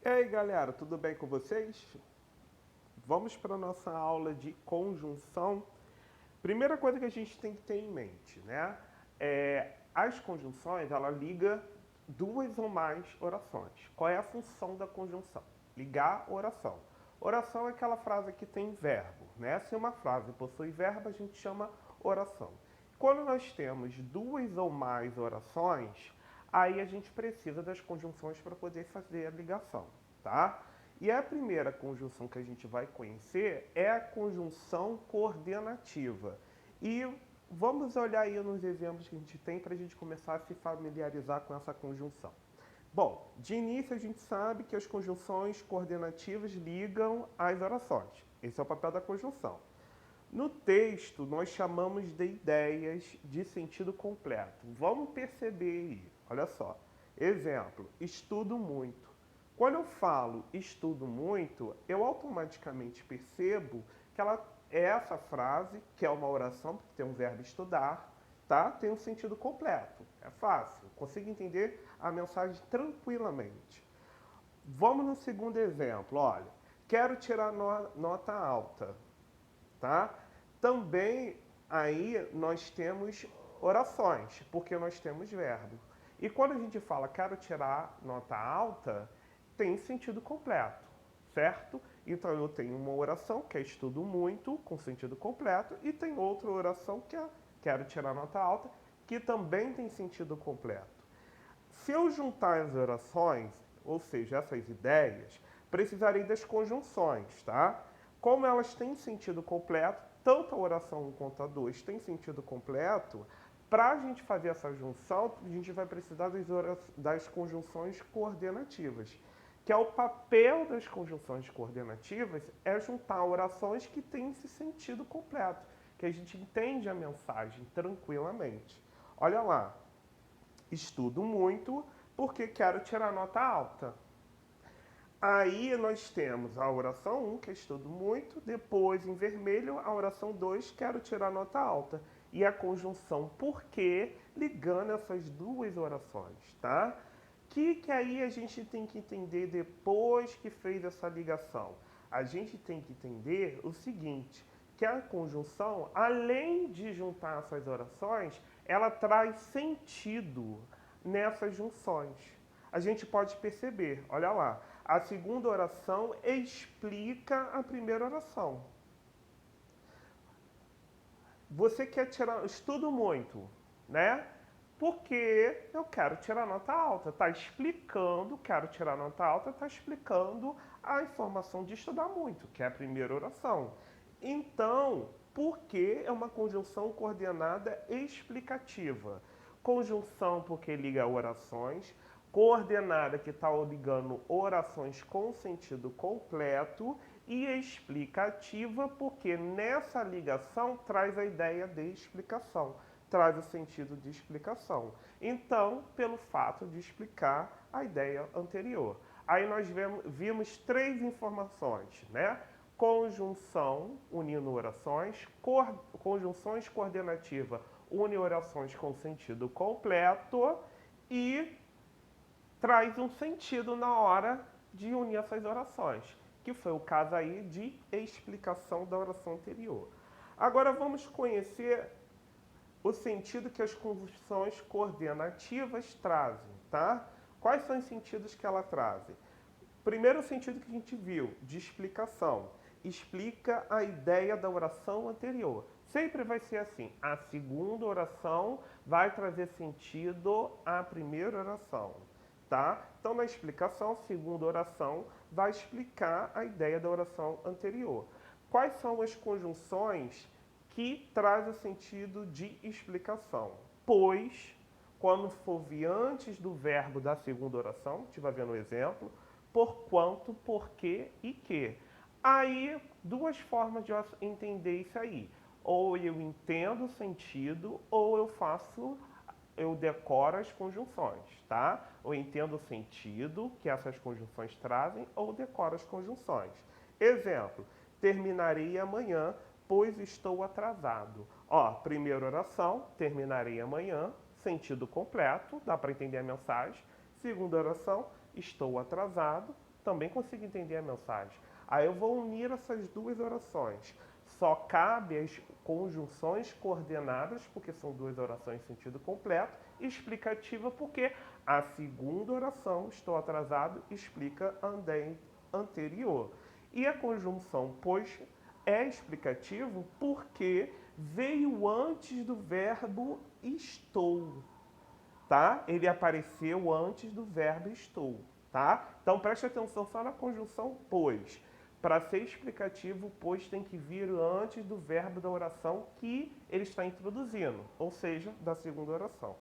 E aí, galera, tudo bem com vocês? Vamos para a nossa aula de conjunção. Primeira coisa que a gente tem que ter em mente, né? As conjunções, ela liga duas ou mais orações. Qual é a função da conjunção? Ligar oração. Oração é aquela frase que tem verbo, né? Se uma frase possui verbo, a gente chama oração. Quando nós temos duas ou mais orações, aí a gente precisa das conjunções para poder fazer a ligação, tá? E a primeira conjunção que a gente vai conhecer é a conjunção coordenativa. E vamos olhar aí nos exemplos que a gente tem para a gente começar a se familiarizar com essa conjunção. Bom, de início a gente sabe que as conjunções coordenativas ligam as orações. Esse é o papel da conjunção. No texto, nós chamamos de ideias de sentido completo. Vamos perceber aí, olha só. Exemplo, estudo muito. Quando eu falo estudo muito, eu automaticamente percebo que essa frase, que é uma oração, porque tem um verbo estudar, tá? Tem um sentido completo. É fácil, consigo entender a mensagem tranquilamente. Vamos no segundo exemplo, olha. Quero tirar nota alta, tá? Também aí nós temos orações, porque nós temos verbo. E quando a gente fala quero tirar nota alta, tem sentido completo, certo? Então eu tenho uma oração que é estudo muito, com sentido completo, e tem outra oração que é quero tirar nota alta, que também tem sentido completo. Se eu juntar as orações, ou seja, essas ideias, precisarei das conjunções, tá? Como elas têm sentido completo, tanto a oração 1 quanto a 2 têm sentido completo, para a gente fazer essa junção, a gente vai precisar das conjunções coordenativas. Que é o papel das conjunções coordenativas é juntar orações que têm esse sentido completo, que a gente entende a mensagem tranquilamente. Olha lá, estudo muito porque quero tirar nota alta. Aí nós temos a oração 1, que é estudo muito, depois em vermelho a oração 2, quero tirar nota alta. E a conjunção porque ligando essas duas orações, tá? Que aí a gente tem que entender depois que fez essa ligação. A gente tem que entender o seguinte, que a conjunção, além de juntar essas orações, ela traz sentido nessas junções. A gente pode perceber, olha lá, a segunda oração explica a primeira oração. Você quer tirar, estudo muito, né? Porque eu quero tirar nota alta. Está explicando, quero tirar nota alta, está explicando a informação de estudar muito, que é a primeira oração. Então, porque é uma conjunção coordenada explicativa. Conjunção porque liga orações, coordenada que está ligando orações com sentido completo e explicativa porque nessa ligação traz a ideia de explicação, traz o sentido de explicação. Então, pelo fato de explicar a ideia anterior. Aí nós vimos três informações, né? Conjunção, unindo orações, conjunções coordenativa, une orações com sentido completo e traz um sentido na hora de unir essas orações, que foi o caso aí de explicação da oração anterior. Agora vamos conhecer o sentido que as conjunções coordenativas trazem, tá? Quais são os sentidos que ela trazem? Primeiro sentido que a gente viu, de explicação. Explica a ideia da oração anterior. Sempre vai ser assim. A segunda oração vai trazer sentido à primeira oração, tá? Então, na explicação, a segunda oração vai explicar a ideia da oração anterior. Quais são as conjunções que trazem o sentido de explicação? Pois, quando for vir antes do verbo da segunda oração, a gente vai ver no exemplo, por quanto, porque e que. Aí, duas formas de eu entender isso aí. Ou eu entendo o sentido, ou eu decoro as conjunções, tá? Ou entendo o sentido que essas conjunções trazem, ou decoro as conjunções. Exemplo, terminarei amanhã, pois estou atrasado. Ó, primeira oração, terminarei amanhã, sentido completo, dá para entender a mensagem. Segunda oração, estou atrasado, também consigo entender a mensagem. Aí eu vou unir essas duas orações. Só cabe as conjunções coordenadas, porque são duas orações em sentido completo, e explicativa, porque a segunda oração, estou atrasado, explica andei anterior. E a conjunção pois é explicativo porque veio antes do verbo estou, tá? Ele apareceu antes do verbo estou, tá? Então preste atenção só na conjunção pois. Para ser explicativo, pois tem que vir antes do verbo da oração que ele está introduzindo, ou seja, da segunda oração.